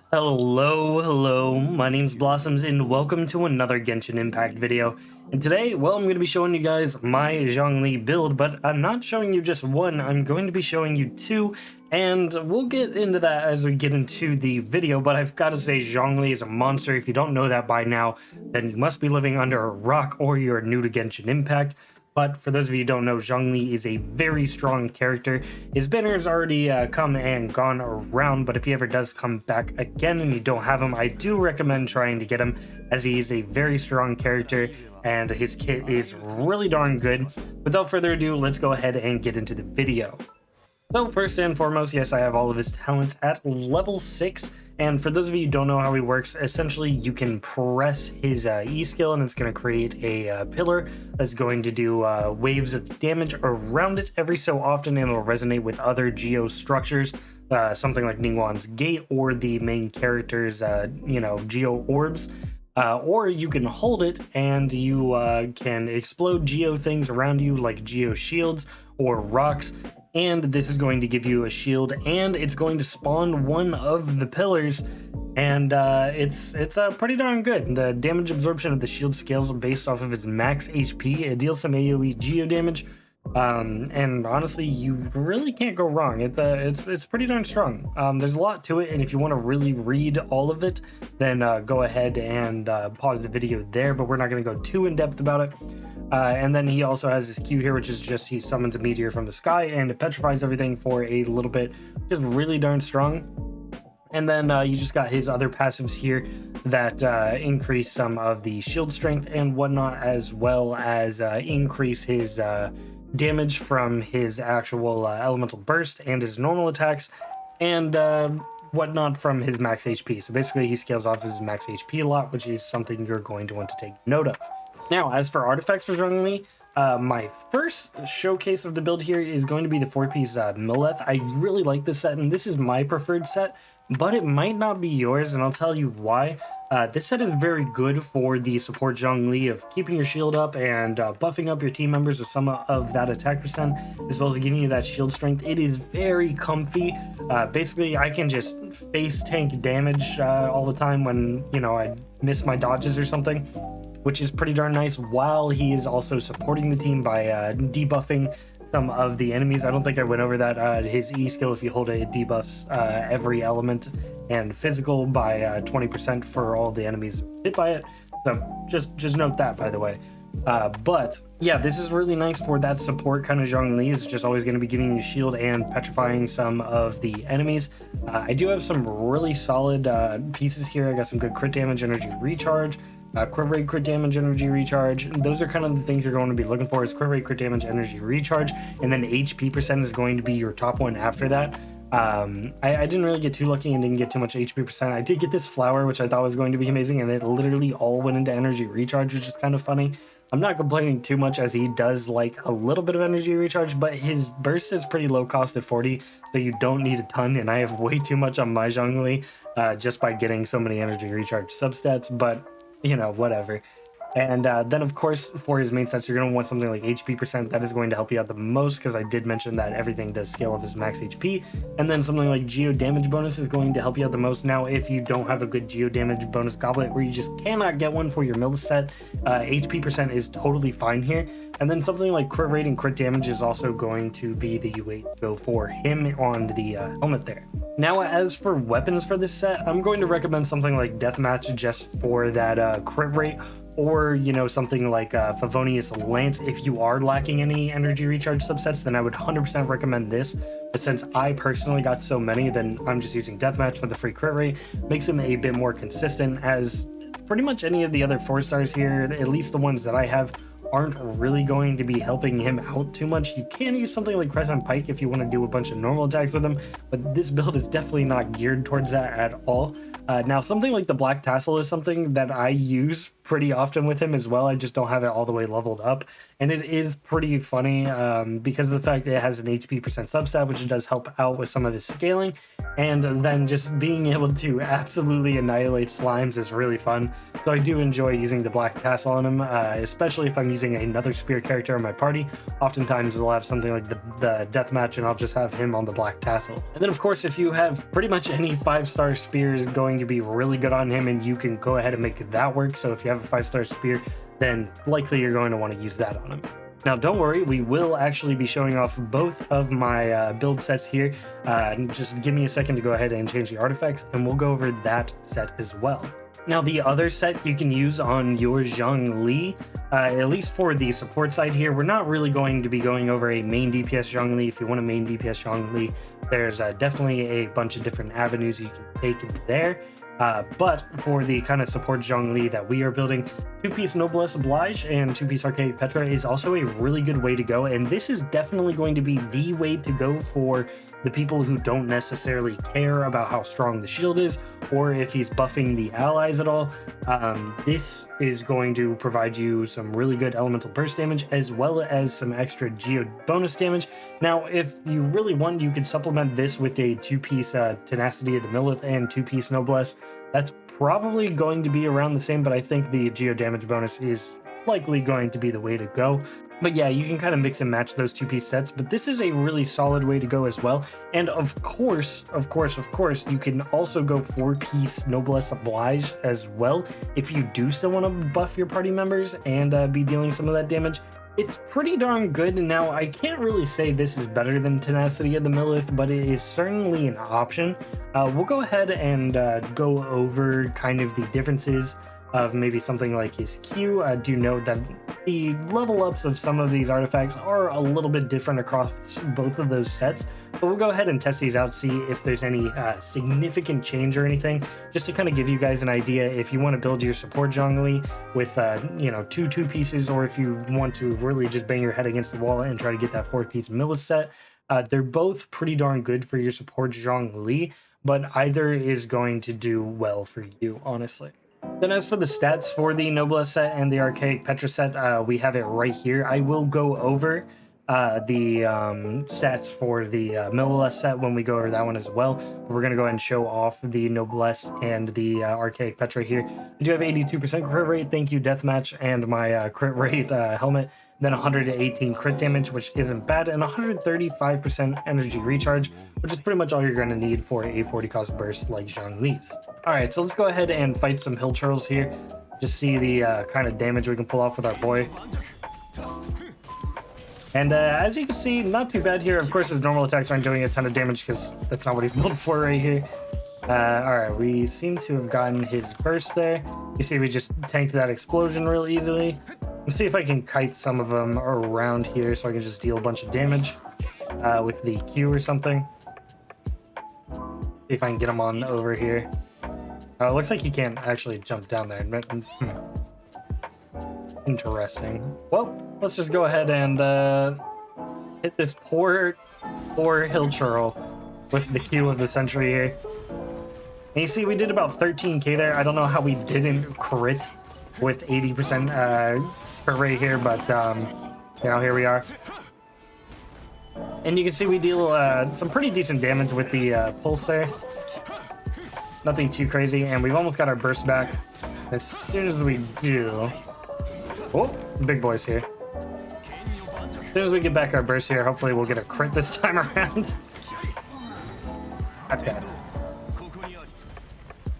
Hello, my name's Blossoms and welcome to another Genshin Impact video. And today, well, I'm going to be showing you guys my Zhongli build, but I'm not showing you just one, I'm going to be showing you two, and we'll get into that as we get into the video, but I've got to say Zhongli is a monster. If you don't know that by now, then you must be living under a rock or you're new to Genshin Impact. But for those of you who don't know, Zhongli is a very strong character. His banner has already come and gone around, but if he ever does come back again and you don't have him, I do recommend trying to get him, as he is a very strong character and his kit is really darn good. Without further ado, let's go ahead and get into the video. So first and foremost, yes, I have all of his talents at level 6. And for those of you who don't know how he works, essentially you can press his E skill and it's going to create a pillar that's going to do waves of damage around it every so often, and it'll resonate with other geo structures, something like Ningguang's Gate or the main character's, geo orbs. Or you can hold it and you can explode geo things around you like geo shields or rocks. And this is going to give you a shield, and it's going to spawn one of the pillars, and it's pretty darn good. The damage absorption of the shield scales based off of its max HP. It deals some AoE geo damage, and honestly, you really can't go wrong. It's pretty darn strong. There's a lot to it, and if you want to really read all of it, then go ahead and pause the video there. But we're not going to go too in depth about it. And then he also has this Q here, which is just he summons a meteor from the sky and it petrifies everything for a little bit. Just really darn strong. And then you just got his other passives here that increase some of the shield strength and whatnot, as well as increase his damage from his actual elemental burst and his normal attacks, and whatnot from his max HP. So basically he scales off his max HP a lot, which is something you're going to want to take note of. Now, as for artifacts for Zhongli, my first showcase of the build here is going to be the 4-piece Millelith. I really like this set, and this is my preferred set, but it might not be yours, and I'll tell you why. This set is very good for the support Zhongli of keeping your shield up and buffing up your team members with some of that attack percent, as well as giving you that shield strength. It is very comfy. Basically, I can just face tank damage all the time when, I miss my dodges or something, which is pretty darn nice, while he is also supporting the team by debuffing some of the enemies. I don't think I went over that. His E skill, if you hold it, debuffs every element and physical by 20% for all the enemies hit by it. So just note that, by the way. But yeah, this is really nice for that support kind of. Zhongli is just always going to be giving you shield and petrifying some of the enemies. I do have some really solid pieces here. I got some good crit damage, energy recharge, crit rate, crit damage, energy recharge. Those are kind of the things you're going to be looking for, is crit rate, crit damage, energy recharge, and then HP percent is going to be your top one after that. I didn't really get too lucky and didn't get too much HP percent. I did get this flower, which I thought was going to be amazing, and it literally all went into energy recharge, which is kind of funny. I'm not complaining too much, as he does like a little bit of energy recharge, but his burst is pretty low cost at 40, so you don't need a ton, and I have way too much on my Zhongli just by getting so many energy recharge substats, but whatever. And then of course for his main stats, you're going to want something like HP percent. That is going to help you out the most, because I did mention that everything does scale of his max HP. And then something like geo damage bonus is going to help you out the most. Now, if you don't have a good geo damage bonus goblet, or you just cannot get one for your Millelith set, HP percent is totally fine here. And then something like crit rate and crit damage is also going to be the way to go for him on the helmet there. Now, as for weapons for this set, I'm going to recommend something like Deathmatch just for that crit rate, or something like Favonius Lance. If you are lacking any energy recharge subsets, then I would 100% recommend this. But since I personally got so many, then I'm just using Deathmatch for the free crit rate. Makes him a bit more consistent, as pretty much any of the other 4-stars here, at least the ones that I have, aren't really going to be helping him out too much. You can use something like Crescent Pike if you want to do a bunch of normal attacks with him, but this build is definitely not geared towards that at all. Now, something like the Black Tassel is something that I use pretty often with him as well. I just don't have it all the way leveled up, and it is pretty funny because of the fact that it has an HP percent substat, which does help out with some of his scaling, and then just being able to absolutely annihilate slimes is really fun. So I do enjoy using the black tassel on him, especially if I'm using another spear character in my party. Oftentimes they'll have something like the deathmatch, and I'll just have him on the black tassel. And then of course, if you have pretty much any 5-star spear is going to be really good on him, and you can go ahead and make that work. So if you have a 5-star spear, then likely you're going to want to use that on him. Now don't worry, we will actually be showing off both of my build sets here. Just give me a second to go ahead and change the artifacts, and we'll go over that set as well. Now the other set you can use on your Zhongli, at least for the support side here. We're not really going to be going over a main DPS Zhongli. If you want a main DPS Zhongli, there's definitely a bunch of different avenues you can take there. But for the kind of support Zhongli that we are building, 2-piece Noblesse Oblige and 2-piece Archaic Petra is also a really good way to go, and this is definitely going to be the way to go for the people who don't necessarily care about how strong the shield is, or if he's buffing the allies at all. This is going to provide you some really good elemental burst damage, as well as some extra geo bonus damage. Now, if you really want, you could supplement this with a 2-piece Tenacity of the Millelith and 2-piece Noblesse. That's probably going to be around the same, but I think the geo damage bonus is likely going to be the way to go. But yeah, you can kind of mix and match those 2-piece sets, but this is a really solid way to go as well. And of course, you can also go 4-piece Noblesse Oblige as well if you do still want to buff your party members and be dealing some of that damage. It's pretty darn good. Now, I can't really say this is better than Tenacity of the Millelith, but it is certainly an option. We'll go ahead and go over kind of the differences of maybe something like his Q. Do note that the level ups of some of these artifacts are a little bit different across both of those sets, but we'll go ahead and test these out, see if there's any significant change or anything, just to kind of give you guys an idea if you want to build your support Zhongli with two pieces, or if you want to really just bang your head against the wall and try to get that 4-piece Millelith set. They're both pretty darn good for your support Zhongli, but either is going to do well for you, honestly. Then as for the stats for the Noblesse set and the Archaic Petra set, we have it right here. I will go over the stats for the Millelith set when we go over that one as well. We're going to go ahead and show off the Noblesse and the Archaic Petra here. I do have 82% crit rate, thank you Deathmatch, and my crit rate helmet. Then 118 crit damage, which isn't bad, and 135% energy recharge, which is pretty much all you're going to need for a 40 cost burst like Zhongli's. Alright, so let's go ahead and fight some hill churls here. Just see the kind of damage we can pull off with our boy. And as you can see, not too bad here. Of course, his normal attacks aren't doing a ton of damage because that's not what he's built for right here. Alright, we seem to have gotten his burst there. You see we just tanked that explosion real easily. Let's see if I can kite some of them around here so I can just deal a bunch of damage with the Q or something. See if I can get him on over here. It looks like he can't actually jump down there. Interesting. Well, let's just go ahead and hit this poor hill churl with the Q of the century here. And you see we did about 13k there. I don't know how we didn't crit with 80% crit rate here, but here we are. And you can see we deal some pretty decent damage with the pulse there. Nothing too crazy, and we've almost got our burst back. As soon as we do... Oh, big boys here. As soon as we get back our burst here, hopefully we'll get a crit this time around. That's bad.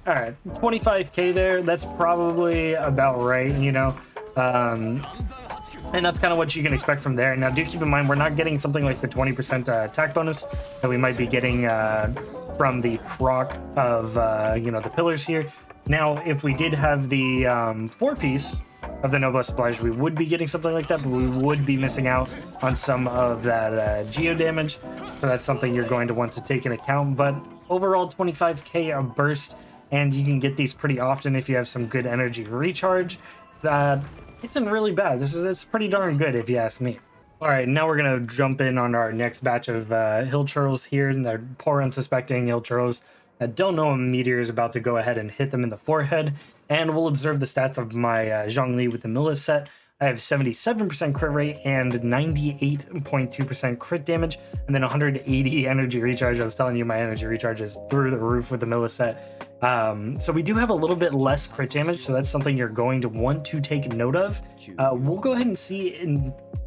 Alright, 25k there. That's probably about right, you know. And that's kind of what you can expect from there. Now, do keep in mind, we're not getting something like the 20% attack bonus that we might be getting from the proc of, the pillars here. Now, if we did have the 4-piece of the Noblesse Oblige, we would be getting something like that, but we would be missing out on some of that geo damage. So that's something you're going to want to take into account. But overall, 25k a burst, and you can get these pretty often if you have some good energy recharge. That isn't really bad. It's pretty darn good if you ask me. All right, now we're gonna jump in on our next batch of hill churls here, and they're poor unsuspecting hill churls. that don't know a meteor is about to go ahead and hit them in the forehead. And we'll observe the stats of my Zhongli with the Millelith set. I have 77% crit rate and 98.2% crit damage, and then 180 energy recharge. I was telling you my energy recharge is through the roof with the Millelith set. So we do have a little bit less crit damage, so that's something you're going to want to take note of. We'll go ahead and see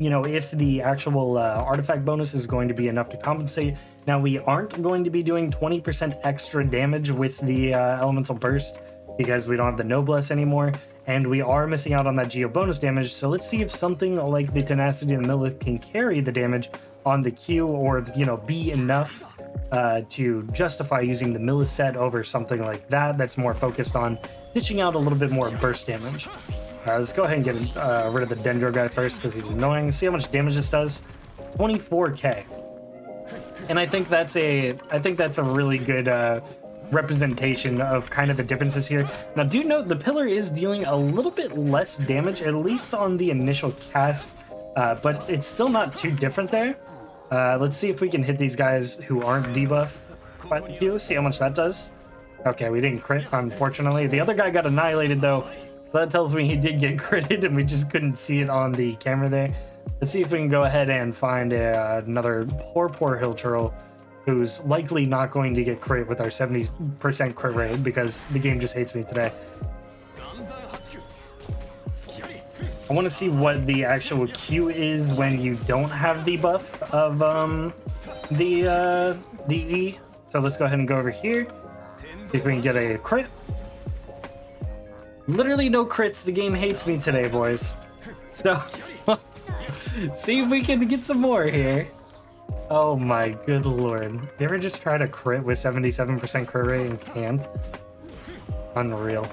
if the actual artifact bonus is going to be enough to compensate. Now, we aren't going to be doing 20% extra damage with the elemental burst because we don't have the noblesse anymore, and we are missing out on that geo bonus damage. So let's see if something like the tenacity of the Millelith can carry the damage on the Q, or be enough to justify using the Millelith set over something like that that's more focused on dishing out a little bit more burst damage. Let's go ahead and get rid of the Dendro guy first because he's annoying. See how much damage this does? 24k. And I think that's a really good representation of kind of the differences here. Now, do note the pillar is dealing a little bit less damage, at least on the initial cast, but it's still not too different there. Let's see if we can hit these guys who aren't debuff by the Q, see how much that does. Okay, we didn't crit, unfortunately. The other guy got annihilated, though. So that tells me he did get critted, and we just couldn't see it on the camera there. Let's see if we can go ahead and find another poor hill turtle who's likely not going to get crit with our 70% crit rate because the game just hates me today. I want to see what the actual Q is when you don't have the buff of the E. So let's go ahead and go over here. See if we can get a crit. Literally no crits. The game hates me today, boys. So see if we can get some more here. Oh my good lord. You ever just try to crit with 77% crit rate and can't? Unreal.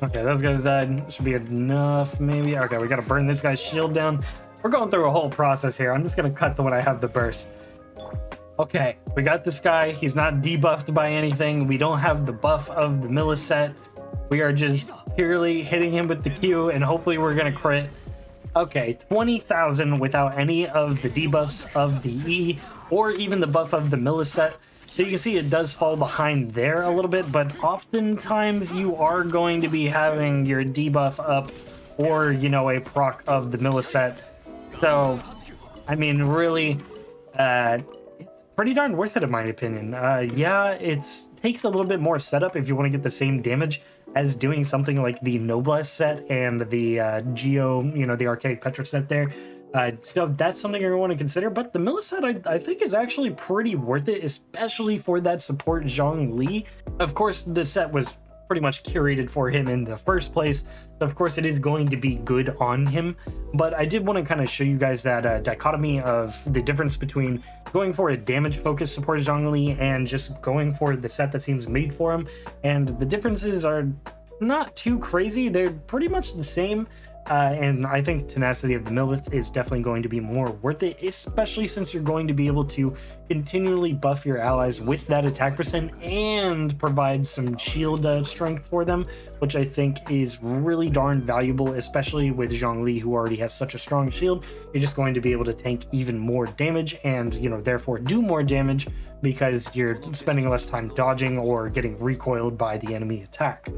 Okay, those guys died. Should be enough, maybe. Okay, we gotta burn this guy's shield down. We're going through a whole process here. I'm just gonna cut the when I have the burst. Okay, we got this guy. He's not debuffed by anything. We don't have the buff of the Millelith set. We are just purely hitting him with the Q, and hopefully we're gonna crit. Okay, 20,000 without any of the debuffs of the E or even the buff of the Millelith set. So you can see it does fall behind there a little bit, but oftentimes you are going to be having your debuff up or, a proc of the Millelith set. So, I mean, really, it's pretty darn worth it in my opinion. Yeah, it takes a little bit more setup if you want to get the same damage as doing something like the Noblesse set and the Geo, the Archaic Petra set there. So that's something you're going to want to consider. But the Millelith set, I think, is actually pretty worth it, especially for that support Zhongli. Of course, the set was pretty much curated for him in the first place. So of course, it is going to be good on him. But I did want to kind of show you guys that dichotomy of the difference between going for a damage-focused support Zhongli and just going for the set that seems made for him. And the differences are not too crazy. They're pretty much the same. And I think Tenacity of the Millelith is definitely going to be more worth it, especially since you're going to be able to continually buff your allies with that attack percent and provide some shield strength for them, which I think is really darn valuable, especially with Zhongli, who already has such a strong shield. You're just going to be able to tank even more damage and, therefore do more damage because you're spending less time dodging or getting recoiled by the enemy attack.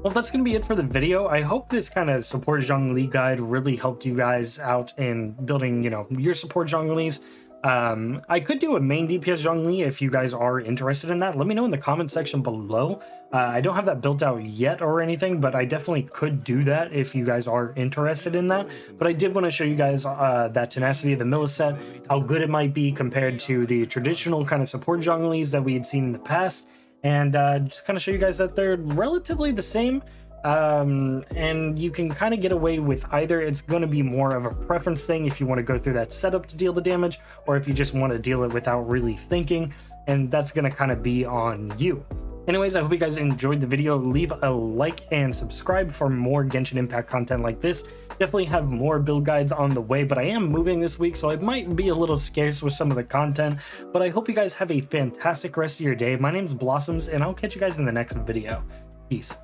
Well, that's going to be it for the video. I hope this kind of support Zhongli guide really helped you guys out in building, your support Zhonglis. I could do a main DPS Zhongli if you guys are interested in that. Let me know in the comment section below. I don't have that built out yet or anything, but I definitely could do that if you guys are interested in that. But I did want to show you guys that Tenacity of the Millelith set, how good it might be compared to the traditional kind of support Zhonglis that we had seen in the past. And just kind of show you guys that they're relatively the same, and you can kind of get away with either. It's going to be more of a preference thing if you want to go through that setup to deal the damage, or if you just want to deal it without really thinking, and that's going to kind of be on you. Anyways, I hope you guys enjoyed the video. Leave a like and subscribe for more Genshin Impact content like this. Definitely have more build guides on the way, but I am moving this week, so I might be a little scarce with some of the content. But I hope you guys have a fantastic rest of your day. My name's Blossoms, and I'll catch you guys in the next video. Peace.